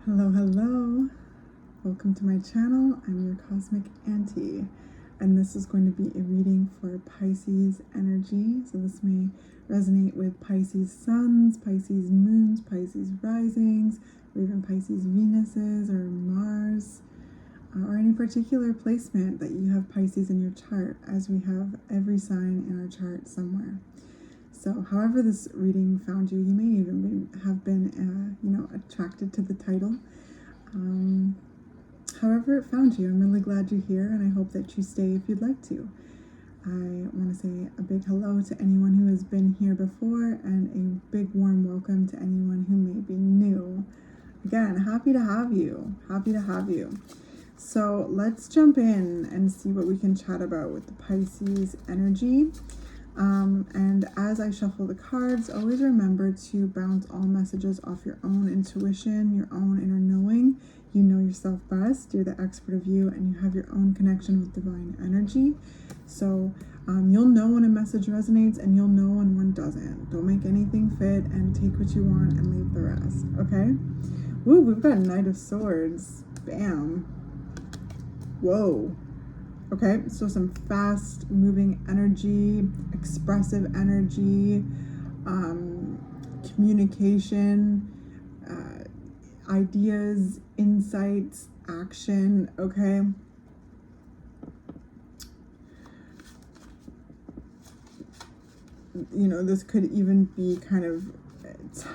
Hello. Welcome to my channel. I'm your Cosmic Auntie, and this is going to be a reading for Pisces energy. So this may resonate with Pisces suns, Pisces moons, Pisces risings, or even Pisces Venuses or Mars, or any particular placement that you have Pisces in your chart, as we have every sign in our chart somewhere. So however this reading found you, you may even have been, attracted to the title. However it found you, I'm really glad you're here, and I hope that you stay if you'd like to. I want to say a big hello to anyone who has been here before, and a big warm welcome to anyone who may be new. Again, happy to have you. So let's jump in and see what we can chat about with the Pisces energy. And as I shuffle the cards, always remember to bounce all messages off your own intuition, your own inner knowing. You know yourself best, you're the expert of you, and you have your own connection with divine energy. So you'll know when a message resonates, and you'll know when one doesn't. Don't make anything fit, and take what you want and leave the rest, okay? Ooh, we've got Knight of Swords. Bam. Whoa. Okay, so some fast moving energy, expressive energy, communication, ideas, insights, action, okay? You know, this could even be kind of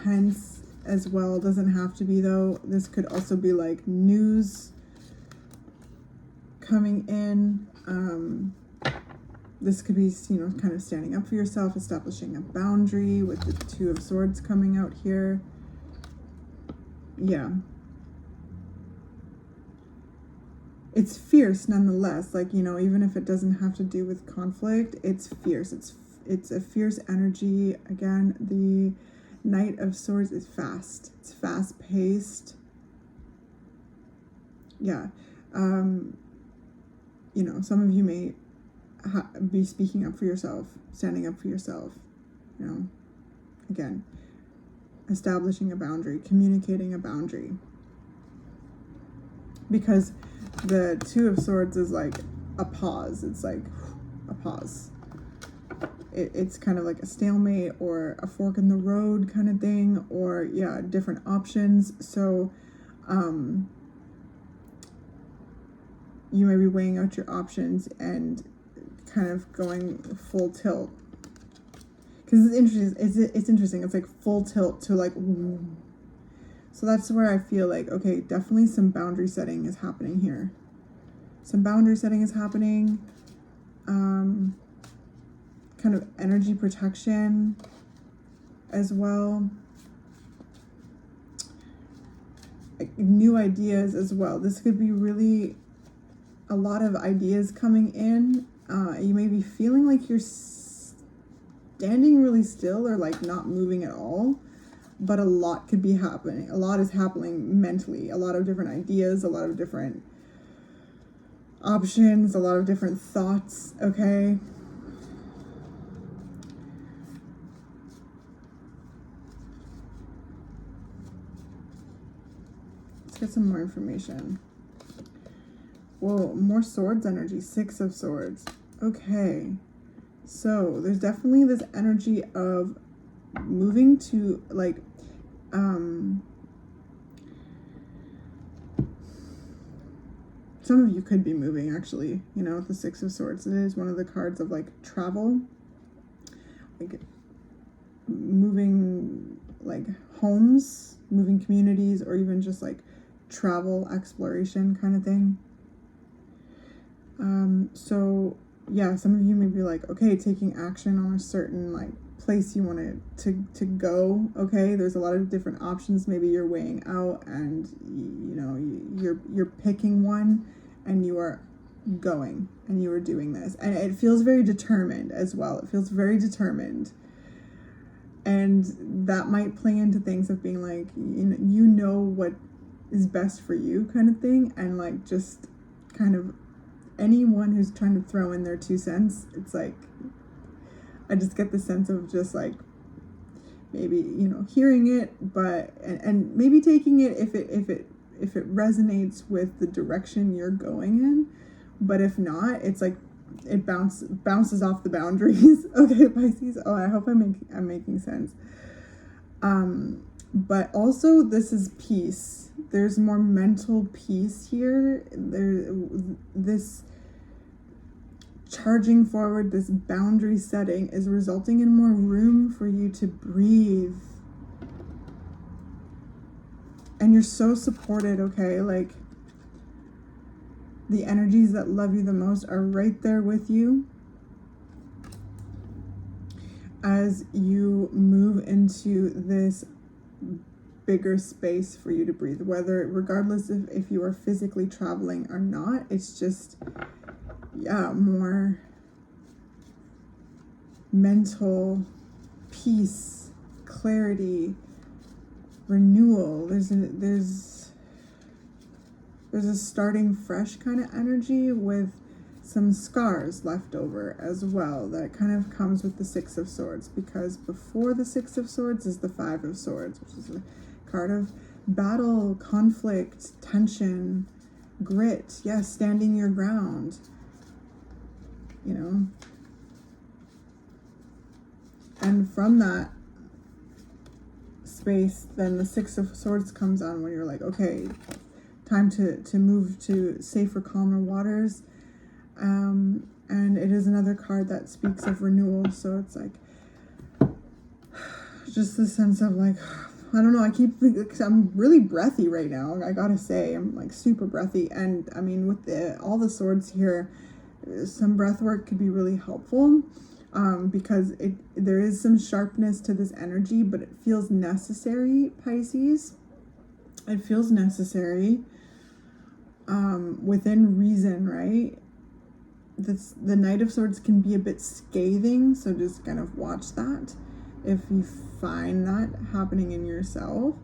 tense as well. It doesn't have to be, though. This could also be like news coming in. This could be, kind of standing up for yourself, establishing a boundary with the Two of Swords coming out here. Yeah. It's fierce nonetheless. Like, even if it doesn't have to do with conflict, it's fierce. It's a fierce energy. Again, the Knight of Swords is fast. It's fast paced. Yeah. Some of you may be speaking up for yourself, standing up for yourself, again, establishing a boundary, communicating a boundary. Because the Two of Swords is like a pause. It's like a pause. It's kind of like a stalemate or a fork in the road kind of thing, or different options. So, you may be weighing out your options and kind of going full tilt. Because it's interesting. It's like full tilt to like, ooh. So that's where I feel like, okay, definitely some boundary setting is happening here. Kind of energy protection as well. Like new ideas as well. This could be really a lot of ideas coming in. You may be feeling like you're standing really still or like not moving at all, but a lot could be happening. A lot is happening mentally. A lot of different ideas, a lot of different options, a lot of different thoughts, okay? Let's get some more information. Whoa, more swords energy, Six of Swords. Okay, so there's definitely this energy of moving to like, some of you could be moving actually, with the Six of Swords. It is one of the cards of like travel, like moving like homes, moving communities, or even just like travel exploration kind of thing. So yeah, some of you may be like, okay, taking action on a certain like place you want to go. Okay, there's a lot of different options. Maybe you're weighing out, and you're picking one, and you are going, and you are doing this, and it feels very determined as well. It feels very determined, and that might play into things of being like, what is best for you kind of thing, and like just kind of anyone who's trying to throw in their 2 cents, it's like, I just get the sense of just like maybe, hearing it, but, and maybe taking it if it it resonates with the direction you're going in. But if not, it's like it bounces off the boundaries. Okay, Pisces. Oh, I hope I'm making sense. But also this is peace. There's more mental peace here. This charging forward, this boundary setting is resulting in more room for you to breathe. And you're so supported, okay? Like, the energies that love you the most are right there with you as you move into this bigger space for you to breathe, regardless of if you are physically traveling or not. It's just, yeah, more mental peace, clarity, renewal. There's a starting fresh kind of energy with some scars left over as well. That kind of comes with the Six of Swords, because before the Six of Swords is the Five of Swords, which is a card of battle, conflict, tension, grit. Yes, standing your ground, you know. And from that space, then the Six of Swords comes on, when you're like, okay, time to move to safer, calmer waters. And it is another card that speaks of renewal. So it's like just the sense of like, I don't know, I'm really breathy right now, I gotta say. I'm like super breathy. And I mean, with all the swords here, some breath work could be really helpful, because there is some sharpness to this energy, but it feels necessary, Pisces. It feels necessary, within reason, right? The Knight of Swords can be a bit scathing, so just kind of watch that if you find that happening in yourself.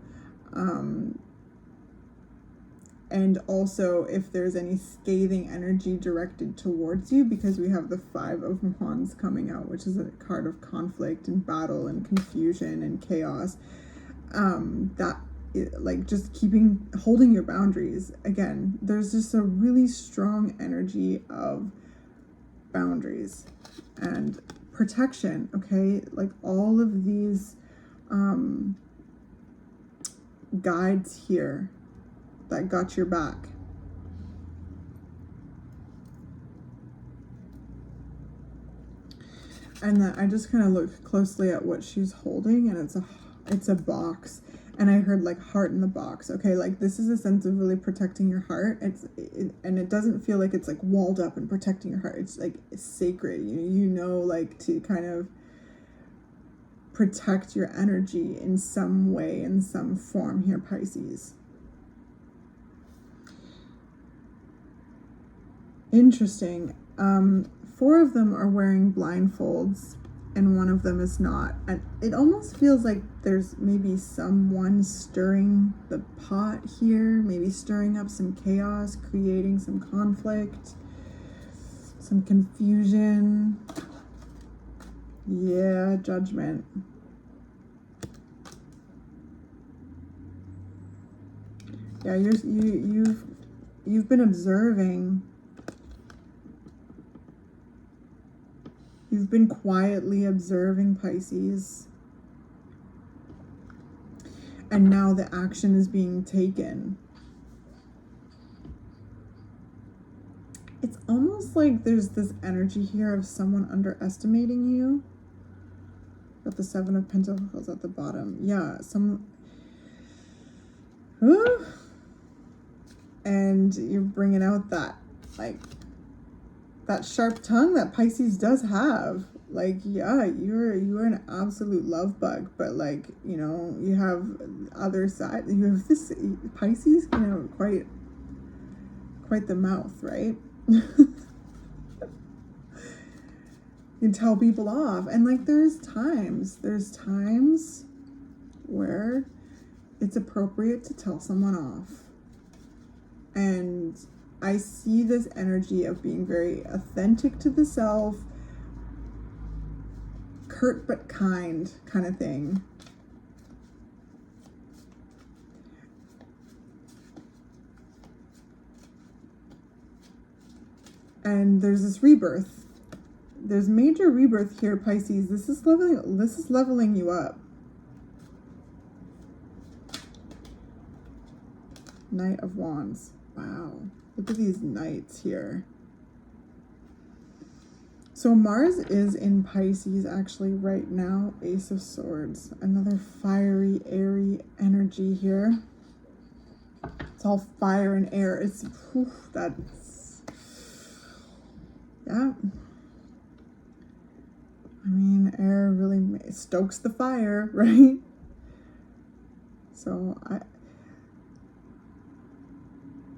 And also if there's any scathing energy directed towards you, because we have the Five of Wands coming out, which is a card of conflict and battle and confusion and chaos. Like just holding your boundaries. Again, there's just a really strong energy of boundaries and protection, okay? Like all of these guides here that got your back. And then I just kind of looked closely at what she's holding, and it's a box. And I heard like heart in the box. Okay, like this is a sense of really protecting your heart. And it doesn't feel like it's like walled up and protecting your heart. It's like it's sacred. You know, like to kind of protect your energy in some way, in some form here, Pisces. Interesting. 4 of them are wearing blindfolds, and 1 of them is not. And it almost feels like there's maybe someone stirring the pot here, maybe stirring up some chaos, creating some conflict, some confusion. Yeah, Judgment. Yeah, you've been observing. You've been quietly observing, Pisces. And now the action is being taken. It's almost like there's this energy here of someone underestimating you. Got the 7 of Pentacles at the bottom. Yeah, and you're bringing out that, like, that sharp tongue that Pisces does have. Like, yeah, you're an absolute love bug, but like, you know, you have other side. You have this Pisces, you know, quite the mouth, right? You can tell people off, and like there's times where it's appropriate to tell someone off. And I see this energy of being very authentic to the self, curt but kind kind of thing. And there's this rebirth. There's major rebirth here, Pisces. This is leveling you up. Knight of Wands. Wow. Look at these knights here. So Mars is in Pisces actually right now. Ace of Swords. Another fiery, airy energy here. It's all fire and air. It's, that's, yeah. I mean, air really stokes the fire, right? So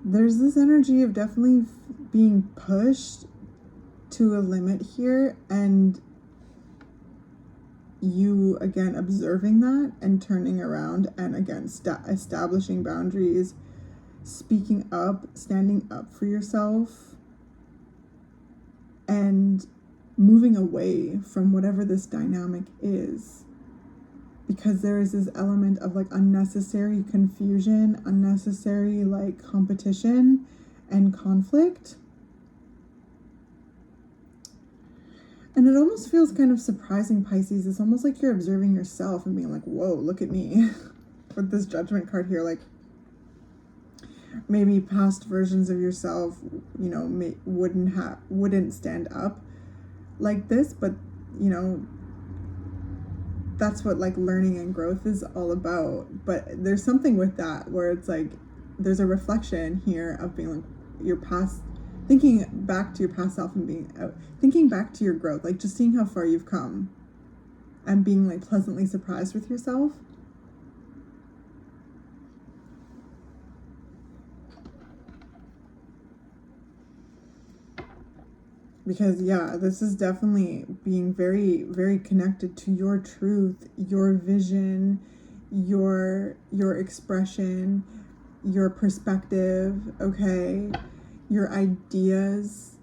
there's this energy of definitely being pushed to a limit here, and you again observing that and turning around and again establishing boundaries, speaking up, standing up for yourself, and moving away from whatever this dynamic is, because there is this element of like unnecessary confusion, unnecessary like competition and conflict. And it almost feels kind of surprising, Pisces. It's almost like you're observing yourself and being like, whoa, look at me. With this Judgment card here, like maybe past versions of yourself, you know, wouldn't stand up like this, but you know, that's what like learning and growth is all about. But there's something with that where it's like there's a reflection here of being like your past, thinking back to your past self and being thinking back to your growth, like just seeing how far you've come and being like pleasantly surprised with yourself. Because yeah, this is definitely being very, very connected to your truth, your vision, your expression, your perspective, okay, your ideas,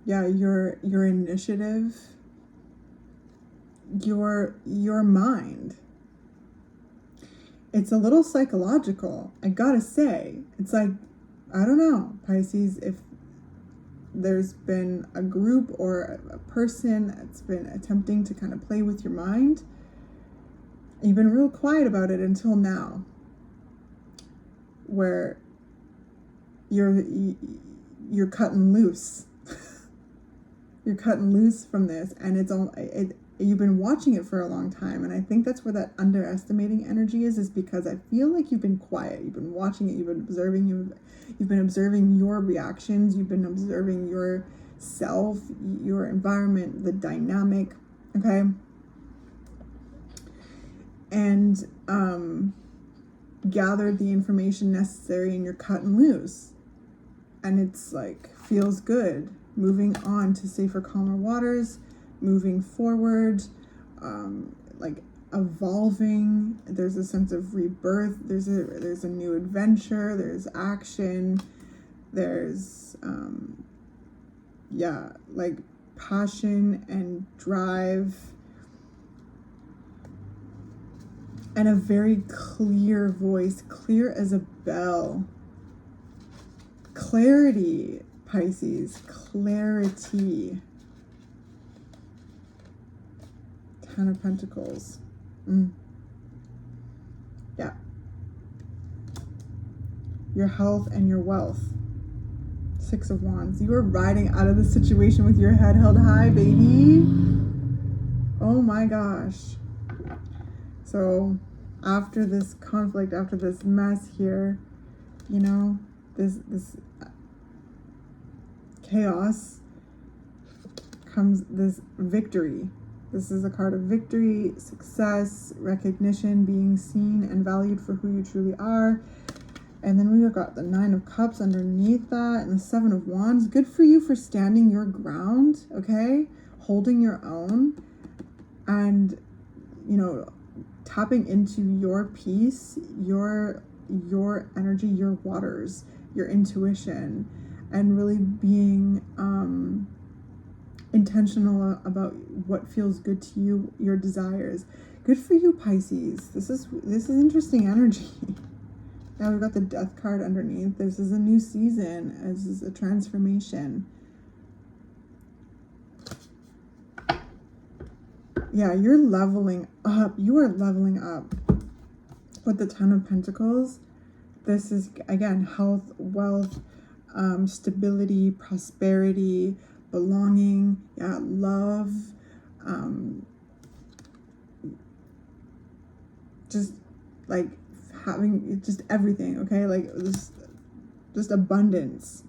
yeah, your initiative, your mind. It's a little psychological, I gotta say. It's like, I don't know, Pisces, if there's been a group or a person that's been attempting to kind of play with your mind, you've been real quiet about it until now, where you're cutting loose. You're cutting loose from this, and you've been watching it for a long time, and I think that's where that underestimating energy is because I feel like you've been quiet, you've been watching it, you've been observing, you've been observing your reactions, you've been observing yourself, your environment, the dynamic, okay, and gathered the information necessary, and you're cutting loose, and it's like feels good. Moving on to safer, calmer waters, moving forward, like evolving. There's a sense of rebirth. There's a new adventure. There's action. There's yeah, like passion and drive, and a very clear voice, clear as a bell. Clarity, Pisces, clarity. 10 of Pentacles. Yeah. Your health and your wealth. 6 of Wands. You are riding out of the situation with your head held high, baby. Oh my gosh. So after this conflict, after this mess here, you know, this chaos, comes this victory. This is a card of victory, success, recognition, being seen and valued for who you truly are. And then we've got the 9 of Cups underneath that, and the 7 of Wands. Good for you for standing your ground, okay? Holding your own, and, you know, tapping into your peace, your energy, your waters, your intuition, and really being intentional about what feels good to you, your desires. Good for you, Pisces. This is interesting energy. Yeah, we've got the Death card underneath. This is a new season. This is a transformation. Yeah, you're leveling up. You are leveling up. With the Ten of Pentacles, this is, again, health, wealth, stability, prosperity, belonging, yeah, love, just like having just everything, okay? Like this, just abundance.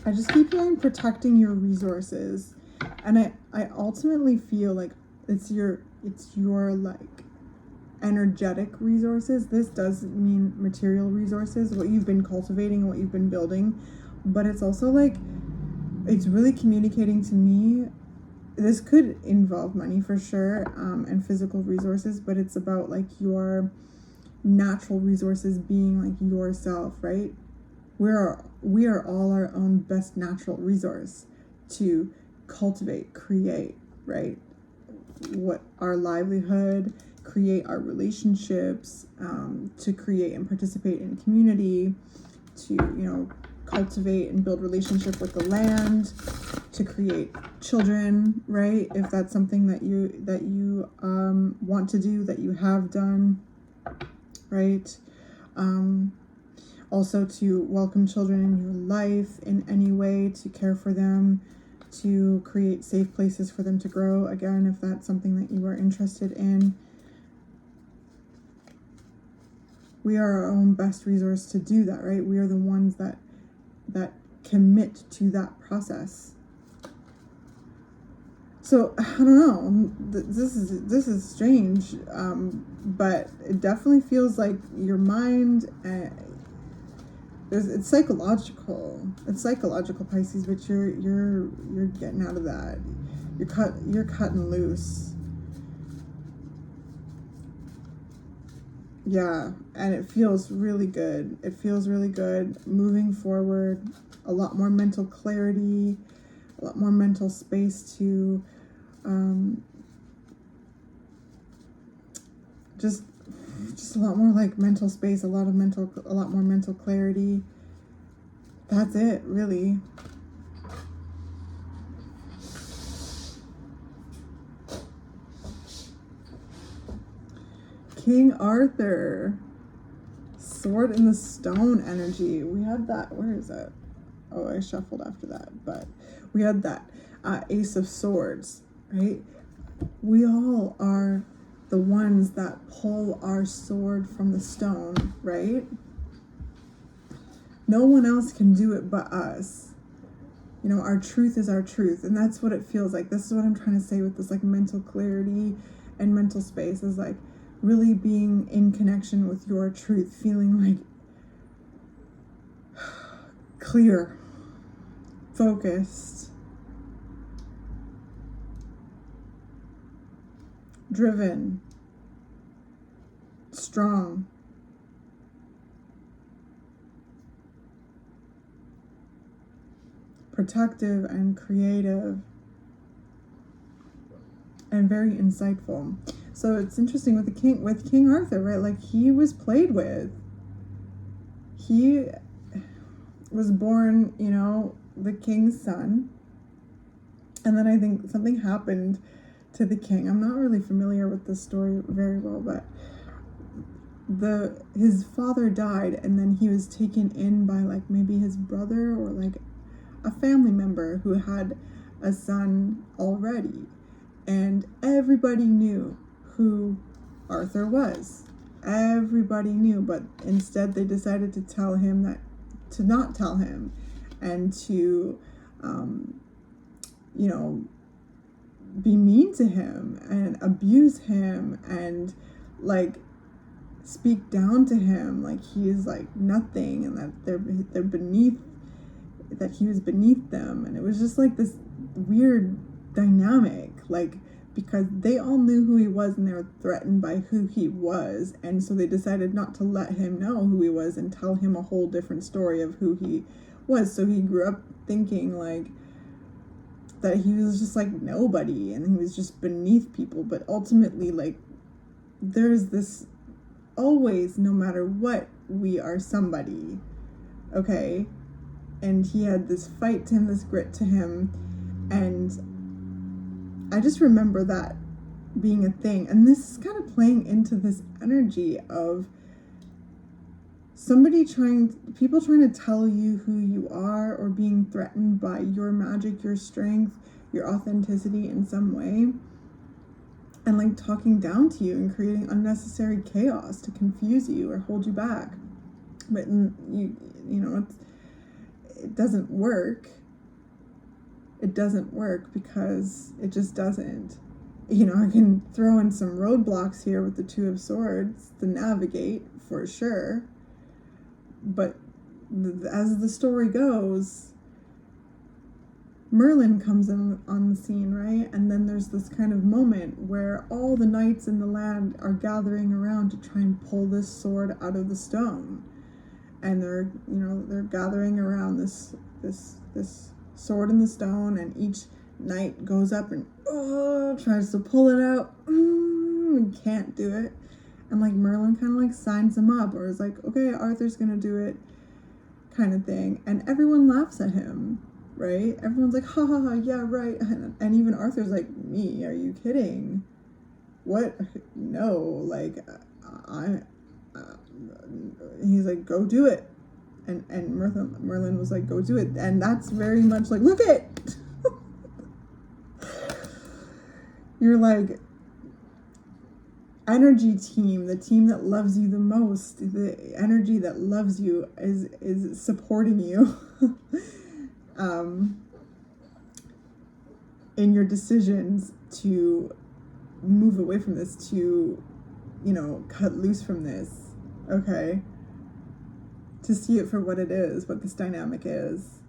I just keep hearing protecting your resources, and I ultimately feel like it's your like energetic resources. This does mean material resources, what you've been cultivating, what you've been building, but it's also like it's really communicating to me. This could involve money for sure, and physical resources, but it's about like your natural resources being like yourself, right? We are all our own best natural resource to cultivate, create, right? What our livelihood, create our relationships, to create and participate in community, to cultivate and build relationship with the land, to create children, right? If that's something that you want to do, that you have done, right? Also to welcome children in your life in any way, to care for them, to create safe places for them to grow, again, if that's something that you are interested in. We are our own best resource to do that, right? We are the ones that commit to that process. So I don't know. This is strange, but it definitely feels like your mind. It's psychological. It's psychological, Pisces, but you're getting out of that. You're cutting loose. Yeah, and it feels really good. It feels really good moving forward. A lot more mental clarity, a lot more mental space to just a lot more like mental space, a lot more mental clarity. That's it, really. King Arthur, Sword in the Stone energy. We had that. Where is that? Oh, I shuffled after that, but we had that Ace of Swords, right? We all are the ones that pull our sword from the stone, right? No one else can do it but us. Our truth is our truth, and that's what it feels like. This is what I'm trying to say with this like mental clarity and mental space, is like really being in connection with your truth, feeling like clear, focused, driven, strong. Protective and creative and very insightful. So it's interesting with King Arthur, right? Like, he was played with. He was born, the king's son. And then I think something happened to the king. I'm not really familiar with the story very well, but his father died, and then he was taken in by like maybe his brother or like a family member who had a son already, and everybody knew who Arthur was. Everybody knew, but instead they decided to not tell him, and to be mean to him and abuse him and like speak down to him like he is like nothing, and that they're beneath, that he was beneath them. And it was just like this weird dynamic. Like, because they all knew who he was and they were threatened by who he was. And so they decided not to let him know who he was and tell him a whole different story of who he was. So he grew up thinking like that he was just like nobody and he was just beneath people. But ultimately, like, there's this always, no matter what, we are somebody, okay? And he had this fight to him, this grit to him, and I just remember that being a thing. And this is kind of playing into this energy of people trying to tell you who you are, or being threatened by your magic, your strength, your authenticity in some way, and like talking down to you and creating unnecessary chaos to confuse you or hold you back. But you know, it doesn't work. It doesn't work because it just doesn't. You know, I can throw in some roadblocks here with the Two of Swords to navigate for sure. But as the story goes, Merlin comes in on the scene, right? And then there's this kind of moment where all the knights in the land are gathering around to try and pull this sword out of the stone. And they're gathering around this sword in the stone, and each knight goes up and tries to pull it out, and can't do it. And like Merlin kind of like signs him up, or is like, okay, Arthur's gonna do it, kind of thing. And everyone laughs at him, right? Everyone's like, ha ha ha, yeah, right. And even Arthur's like, me? Are you kidding? What? No, like, he's like, go do it. And Merlin was like, go do it. And that's very much like, look it. You're like, energy team, the team that loves you the most, the energy that loves you is supporting you in your decisions to move away from this, to, you know, cut loose from this, okay? To see it for what it is, what this dynamic is.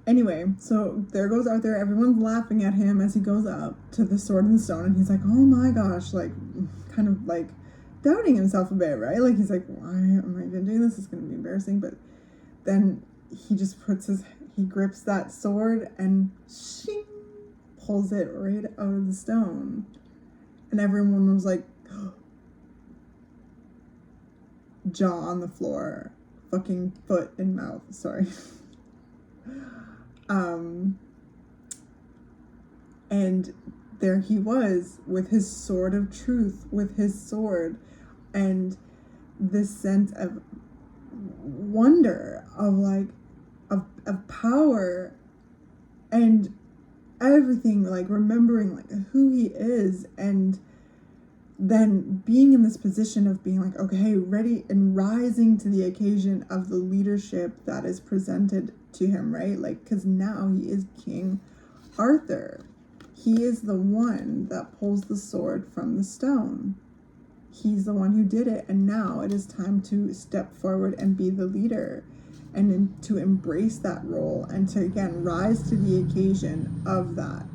Anyway, so there goes Arthur. Everyone's laughing at him as he goes up to the sword and the stone, and he's like, oh my gosh, like, kind of like doubting himself a bit, right? Like, he's like, why am I even doing this? It's going to be embarrassing. But then he just he grips that sword and shing, pulls it right out of the stone. And everyone was like, jaw on the floor, fucking foot in mouth, sorry. And there he was with his sword of truth, with his sword, and this sense of wonder, of like, of power, and everything, like remembering like who he is, and then being in this position of being like, okay, ready and rising to the occasion of the leadership that is presented to him, right? Like, because now he is King Arthur. He is the one that pulls the sword from the stone. He's the one who did it, and now it is time to step forward and be the leader, and to embrace that role, and to again rise to the occasion of that.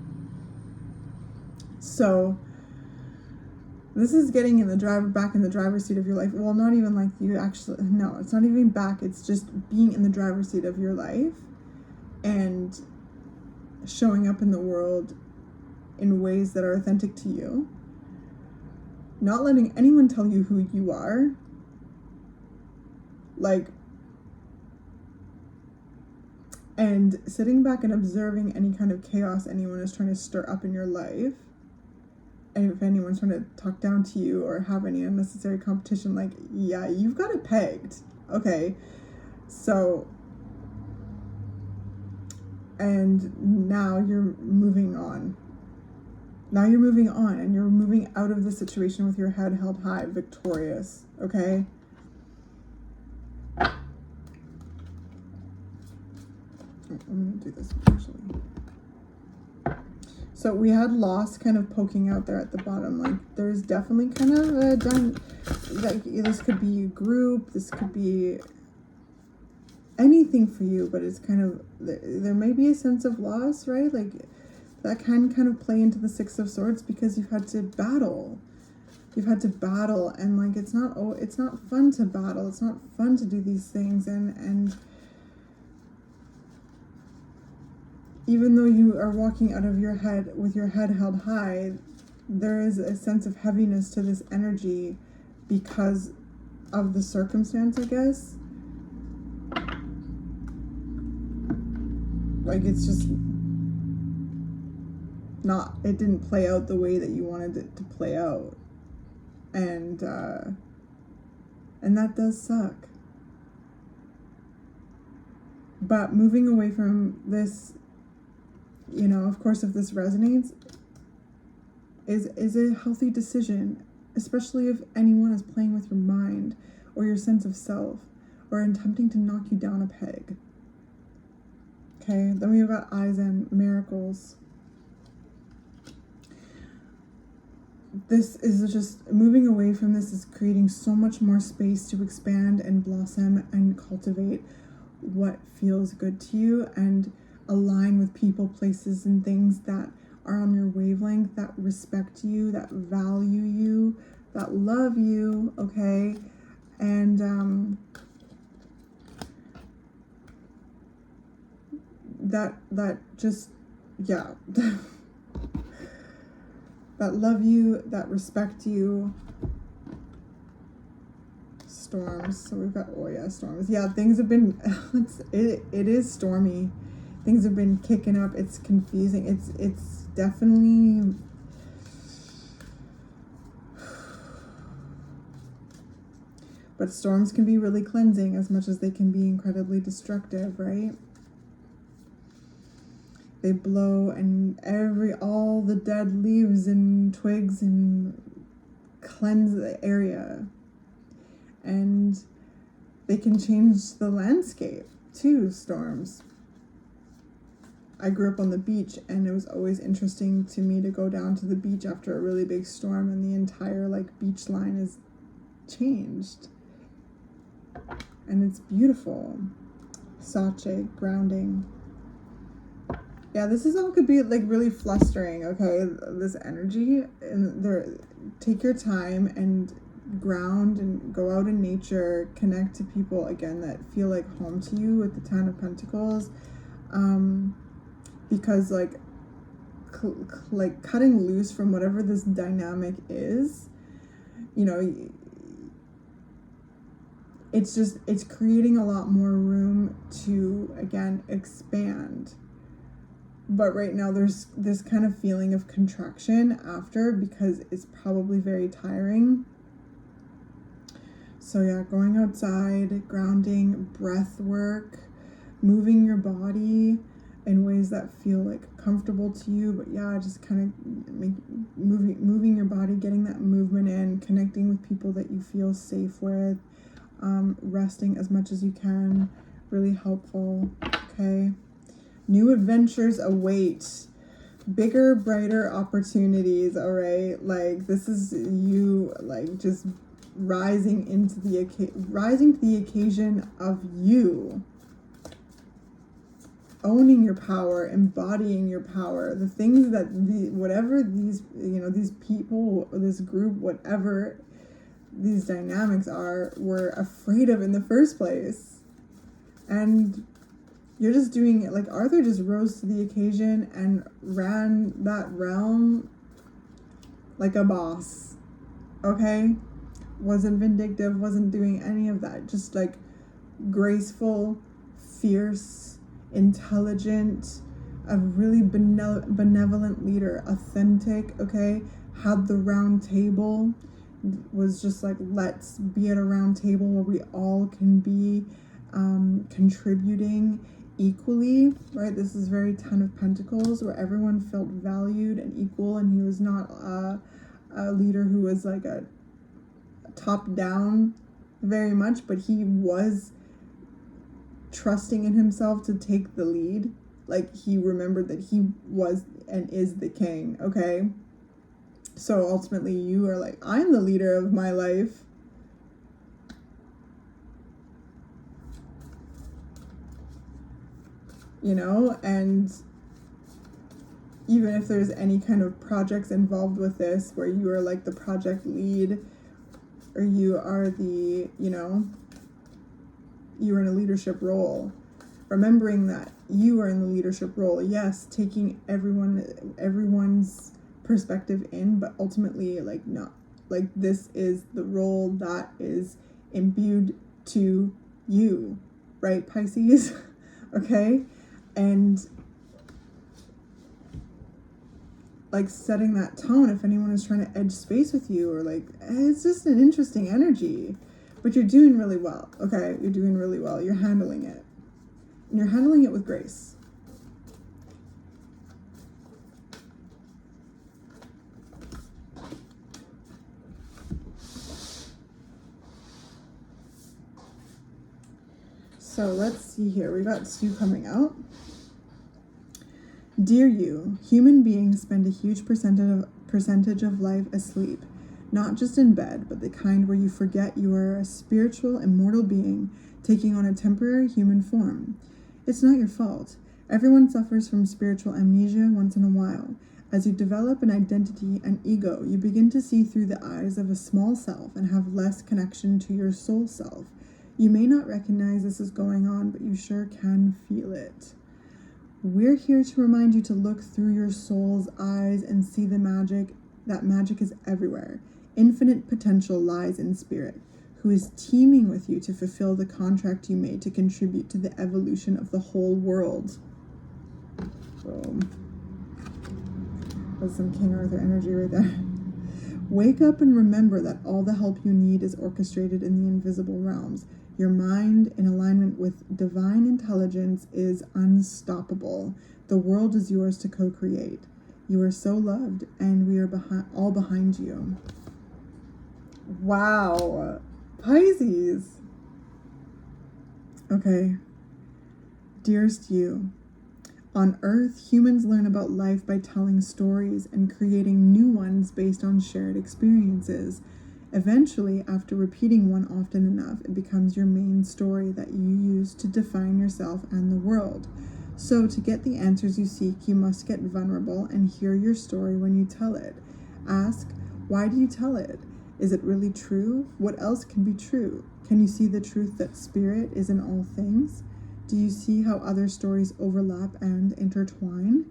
So this is getting back in the driver's seat of your life. Well, not even like you actually, no, it's not even back. It's just being in the driver's seat of your life and showing up in the world in ways that are authentic to you. Not letting anyone tell you who you are. Like, and sitting back and observing any kind of chaos anyone is trying to stir up in your life. And if anyone's trying to talk down to you or have any unnecessary competition, like, yeah, you've got it pegged. Okay. So, and now you're moving on. Now you're moving on, and you're moving out of the situation with your head held high, victorious. Okay? I'm going to do this actually. So we had loss kind of poking out there at the bottom. Like, there's definitely kind of like, this could be a group, this could be anything for you, but it's kind of, there may be a sense of loss, right? Like, that can kind of play into the Six of Swords because you've had to battle. You've had to battle, and like it's not fun to battle. It's not fun to do these things, and even though you are walking out of your head with your head held high, there is a sense of heaviness to this energy because of the circumstance, I guess. Like it's just not, it didn't play out the way that you wanted it to play out. And that does suck. But moving away from this, you know, of course, if this resonates, is a healthy decision, especially if anyone is playing with your mind or your sense of self or attempting to knock you down a peg. Okay, then we've got Eisen, miracles. This is just, moving away from this is creating so much more space to expand and blossom and cultivate what feels good to you and align with people, places, and things that are on your wavelength, that respect you, that value you, that love you, okay? And that just, yeah. That love you, that respect you. Storms. So we've got, oh yeah, storms. Yeah, things have been, it is stormy. Things have been kicking up. It's confusing. It's definitely, but storms can be really cleansing as much as they can be incredibly destructive, right? They blow and all the dead leaves and twigs and cleanse the area. And they can change the landscape too, storms. I grew up on the beach, and it was always interesting to me to go down to the beach after a really big storm and the entire like beach line is changed. And it's beautiful. Sache, grounding. Yeah, this is all could be like really flustering, okay? This energy, and there, take your time and ground and go out in nature, connect to people again that feel like home to you with the Ten of Pentacles, because like cutting loose from whatever this dynamic is, you know, it's creating a lot more room to again expand. But right now there's this kind of feeling of contraction after, because it's probably very tiring. So yeah, going outside, grounding, breath work, moving your body in ways that feel like comfortable to you. But yeah, just kind of moving your body, getting that movement in, connecting with people that you feel safe with, resting as much as you can, really helpful, okay? New adventures await. Bigger, brighter opportunities, all right? Like, this is you, like, just rising to the occasion of you. Owning your power, embodying your power. The things that, whatever these, you know, these people, this group, whatever these dynamics are, were afraid of in the first place. And you're just doing it. Like Arthur just rose to the occasion and ran that realm like a boss, okay? Wasn't vindictive, wasn't doing any of that. Just like graceful, fierce, intelligent, a really benevolent leader, authentic, okay? Had the round table, was just like, let's be at a round table where we all can be contributing equally, right? This is very Ten of Pentacles, where everyone felt valued and equal, and he was not a leader who was like a top down very much, but he was trusting in himself to take the lead. Like, he remembered that he was and is the king, okay? So ultimately you are like, I'm the leader of my life. You know, and even if there's any kind of projects involved with this where you are like the project lead, or you are the, you are in a leadership role, remembering that you are in the leadership role. Yes, taking everyone's perspective in, but ultimately, like, not like, this is the role that is imbued to you, right, Pisces? Okay? And like setting that tone if anyone is trying to edge space with you, or like, it's just an interesting energy. But you're doing really well, okay? You're doing really well. You're handling it. And you're handling it with grace. So let's see here. We got 2 coming out. Dear you, human beings spend a huge percentage of life asleep, not just in bed, but the kind where you forget you are a spiritual, immortal being taking on a temporary human form. It's not your fault. Everyone suffers from spiritual amnesia once in a while. As you develop an identity and ego, you begin to see through the eyes of a small self and have less connection to your soul self. You may not recognize this is going on, but you sure can feel it. We're here to remind you to look through your soul's eyes and see the magic. That magic is everywhere. Infinite potential lies in spirit, who is teaming with you to fulfill the contract you made to contribute to the evolution of the whole world. Boom. That's some King Arthur energy right there. Wake up and remember that all the help you need is orchestrated in the invisible realms. Your mind, in alignment with divine intelligence, is unstoppable. The world is yours to co-create. You are so loved, and we are all behind you. Wow. Pisces. Okay. Dearest you, on Earth, humans learn about life by telling stories and creating new ones based on shared experiences. Eventually, after repeating one often enough, it becomes your main story that you use to define yourself and the world. So, to get the answers you seek, you must get vulnerable and hear your story when you tell it. Ask, why do you tell it? Is it really true? What else can be true? Can you see the truth that spirit is in all things? Do you see how other stories overlap and intertwine?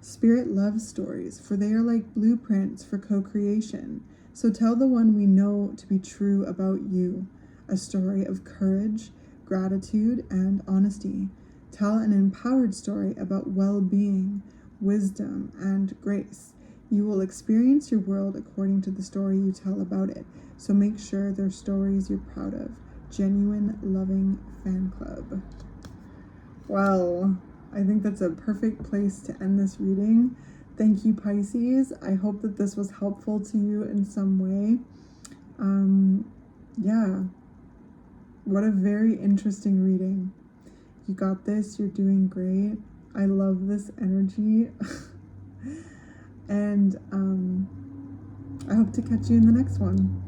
Spirit loves stories, for they are like blueprints for co-creation. So tell the one we know to be true about you, a story of courage, gratitude, and honesty. Tell an empowered story about well-being, wisdom, and grace. You will experience your world according to the story you tell about it, so make sure they're stories you're proud of. Genuine Loving Fan Club. Well, I think that's a perfect place to end this reading. Thank you, Pisces. I hope that this was helpful to you in some way. Yeah, what a very interesting reading. You got this. You're doing great. I love this energy. And I hope to catch you in the next one.